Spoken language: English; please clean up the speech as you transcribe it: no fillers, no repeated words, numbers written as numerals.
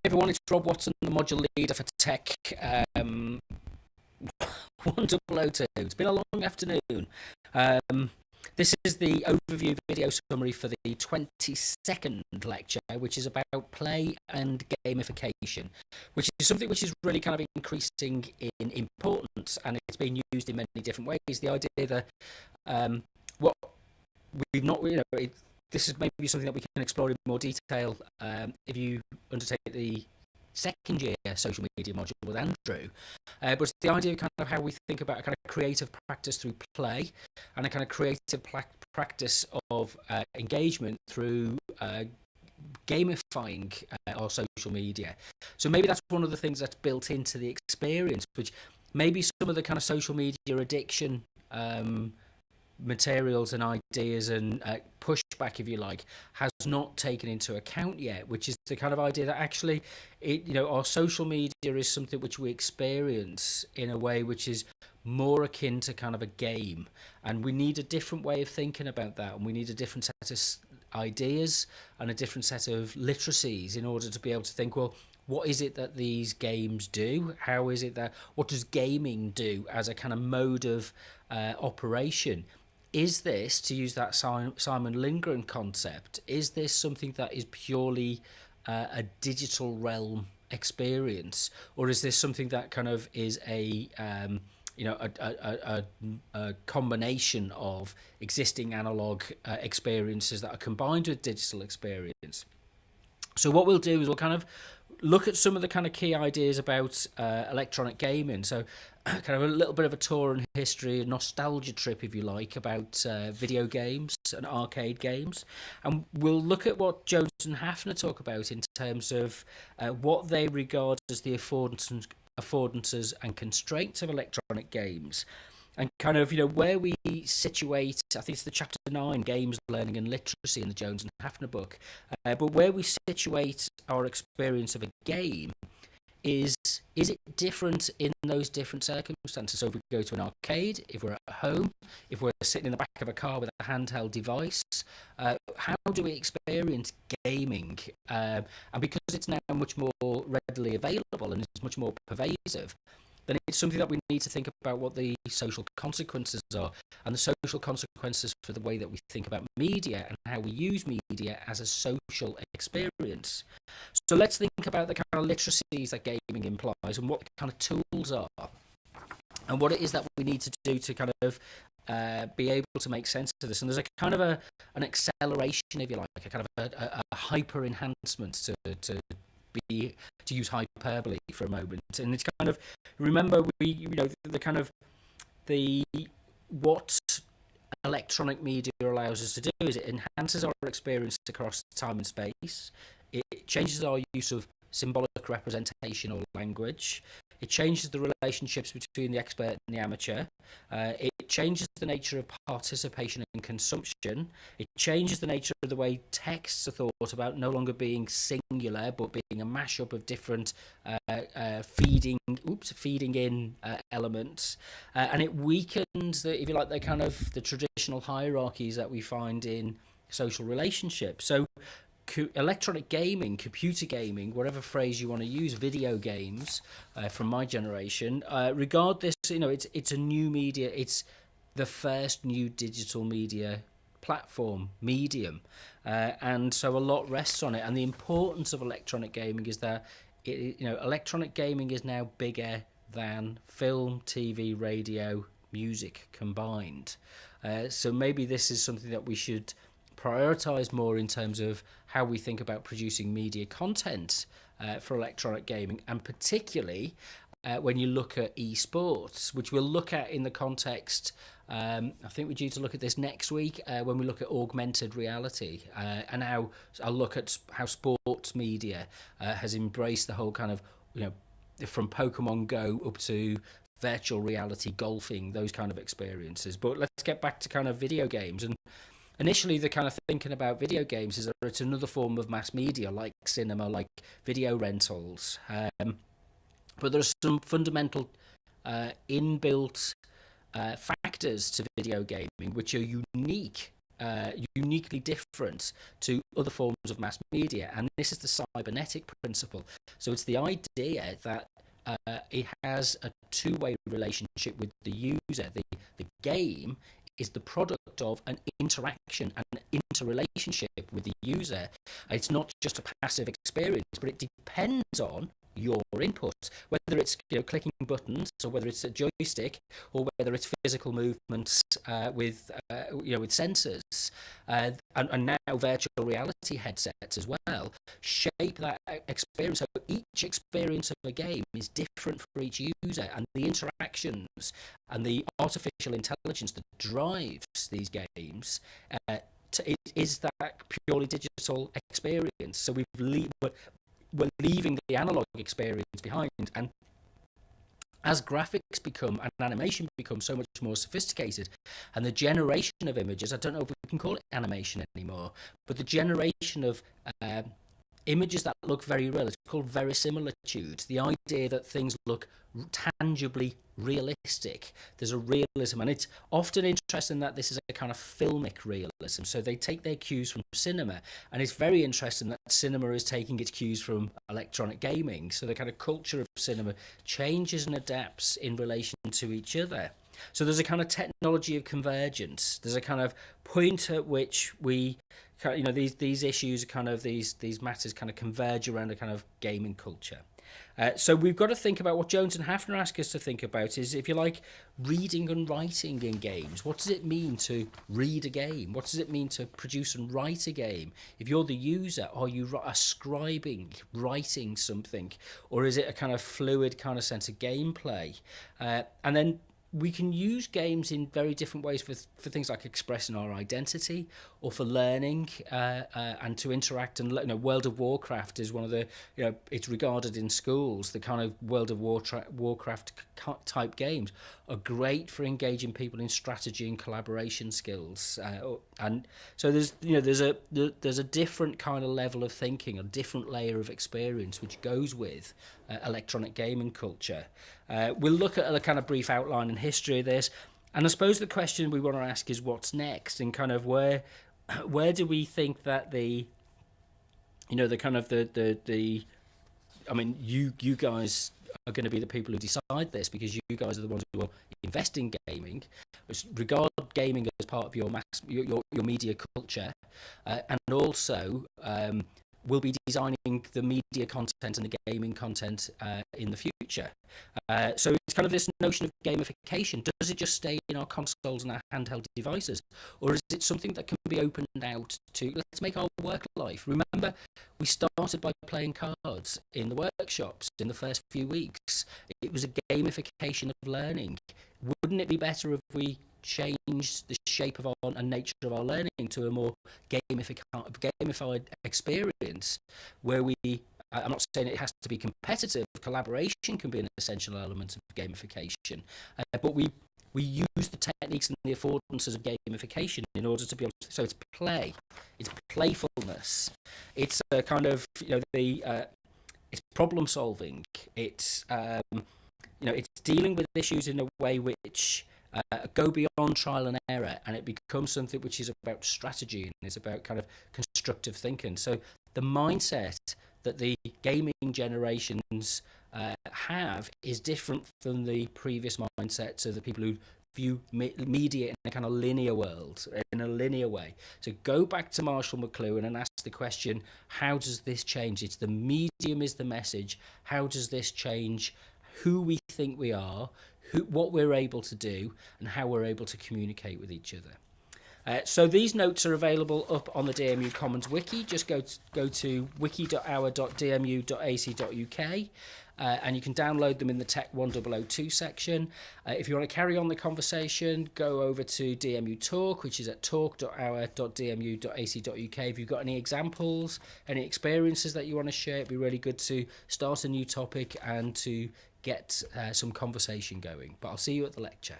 everyone, it's Rob Watson, the module leader for Tech 1002. It's been a long afternoon. This is the overview video summary for the 22nd lecture, which is about play and gamification, which is something which is really kind of increasing in importance, and it's being used in many different ways. The idea that what we've not, this is maybe something that we can explore in more detail if you undertake the second year social media module with Andrew, but it's the idea of kind of how we think about a kind of creative practice through play and a kind of creative practice of engagement through gamifying our social media. So maybe that's one of the things that's built into the experience, which maybe some of the kind of social media addiction materials and ideas and pushback, if you like, has not taken into account yet, which is the kind of idea that actually our social media is something which we experience in a way which is more akin to kind of a game, and we need a different way of thinking about that, and we need a different set of ideas and a different set of literacies in order to be able to think, well, what is it that these games do? How is it that, what does gaming do as a kind of mode of operation? Is this, to use that Simon Lindgren concept, is this something that is purely a digital realm experience, or is this something that kind of is a combination of existing analog experiences that are combined with digital experience? So what we'll do is we'll kind of look at some of the kind of key ideas about electronic gaming. So kind of a little bit of a tour in history, a nostalgia trip, if you like, about video games and arcade games. And we'll look at what Jones and Hafner talk about in terms of what they regard as the affordances and constraints of electronic games. And kind of, where we situate, I think it's the chapter 9, Games, Learning and Literacy in the Jones and Hafner book, but where we situate our experience of a game is it different in those different circumstances? So if we go to an arcade, if we're at home, if we're sitting in the back of a car with a handheld device, how do we experience gaming? And because it's now much more readily available and it's much more pervasive, then it's something that we need to think about what the social consequences are, and the social consequences for the way that we think about media and how we use media as a social experience. So let's think about the kind of literacies that gaming implies and what the kind of tools are and what it is that we need to do to kind of be able to make sense of this. And there's a kind of an acceleration, if you like, a kind of a hyper enhancement to use hyperbole for a moment, and it's kind of, remember, the kind of what electronic media allows us to do is it enhances our experience across time and space. It changes our use of symbolic representation or language. It changes the relationships between the expert and the amateur. It changes the nature of participation and consumption. It changes the nature of the way texts are thought about, no longer being singular, but being a mashup of different feeding in elements. And it weakens if you like, the kind of the traditional hierarchies that we find in social relationships. So electronic gaming, computer gaming, whatever phrase you want to use, video games from my generation, regard this, it's a new media, it's the first new digital media platform, medium, and so a lot rests on it. And the importance of electronic gaming is that electronic gaming is now bigger than film, TV, radio, music combined. So maybe this is something that we should prioritize more in terms of how we think about producing media content for electronic gaming, and particularly when you look at esports, which we'll look at in the context, I think we're due to look at this next week when we look at augmented reality, and I'll look at how sports media has embraced the whole kind of, from Pokemon Go up to virtual reality golfing, those kind of experiences. But let's get back to kind of video games. And initially, the kind of thinking about video games is that it's another form of mass media, like cinema, like video rentals. But there are some fundamental inbuilt factors to video gaming which are unique uniquely different to other forms of mass media, and this is the cybernetic principle. So it's the idea that it has a two-way relationship with the user. The game is the product of an interaction and an interrelationship with the user. It's not just a passive experience, but it depends on your input, whether it's clicking buttons, or whether it's a joystick, or whether it's physical movements with with sensors, and now virtual reality headsets as well shape that experience. So each experience of a game is different for each user, and the interactions and the artificial intelligence that drives these games is that purely digital experience. So we're leaving the analog experience behind, and as graphics become and animation becomes so much more sophisticated, and the generation of images, I don't know if we can call it animation anymore, but the generation of images that look very real, it's called verisimilitude. The idea that things look tangibly realistic. There's a realism, and it's often interesting that this is a kind of filmic realism. So they take their cues from cinema, and it's very interesting that cinema is taking its cues from electronic gaming. So the kind of culture of cinema changes and adapts in relation to each other. So there's a kind of technology of convergence. There's a kind of point at which we, these issues, kind of these matters, kind of converge around a kind of gaming culture. So we've got to think about what Jones and Hafner ask us to think about is, if you like, reading and writing in games. What does it mean to read a game? What does it mean to produce and write a game? If you're the user, are you ascribing, writing something? Or is it a kind of fluid kind of sense of gameplay? And then we can use games in very different ways for things like expressing our identity, or for learning and to interact. And World of Warcraft is one of the, it's regarded in schools, the kind of World of Warcraft type games are great for engaging people in strategy and collaboration skills. And so there's a different kind of level of thinking, a different layer of experience which goes with electronic gaming culture. We'll look at a kind of brief outline and history of this, and I suppose the question we want to ask is what's next, and kind of where do we think that the I mean, you guys are going to be the people who decide this, because you guys are the ones who will invest in gaming, which regard gaming as part of your media culture, and also will be designing the media content and the gaming content in the future. So it's kind of this notion of gamification. Does it just stay in our consoles and our handheld devices? Or is it something that can be opened out to, let's make our work life? Remember, we started by playing cards in the workshops in the first few weeks. It was a gamification of learning. Wouldn't it be better if we changed the shape of and nature of our learning to a more gamified experience, where I'm not saying it has to be competitive. Collaboration can be an essential element of gamification, but we use the techniques and the affordances of gamification in order to be able to. So it's play, it's playfulness, it's a kind of it's problem solving, it's it's dealing with issues in a way which go beyond trial and error, and it becomes something which is about strategy and is about kind of constructive thinking. So the mindset that the gaming generations have is different from the previous mindsets of the people who view media in a kind of linear world, in a linear way. So go back to Marshall McLuhan and ask the question, how does this change? It's the medium is the message. How does this change who we think we are, what we're able to do, and how we're able to communicate with each other? So these notes are available up on the DMU Commons wiki. Just go to wiki.our.dmu.ac.uk and you can download them in the TECH1002 section. If you want to carry on the conversation, go over to DMU Talk, which is at talk.our.dmu.ac.uk. If you've got any examples, any experiences that you want to share, it'd be really good to start a new topic and to get some conversation going. But I'll see you at the lecture.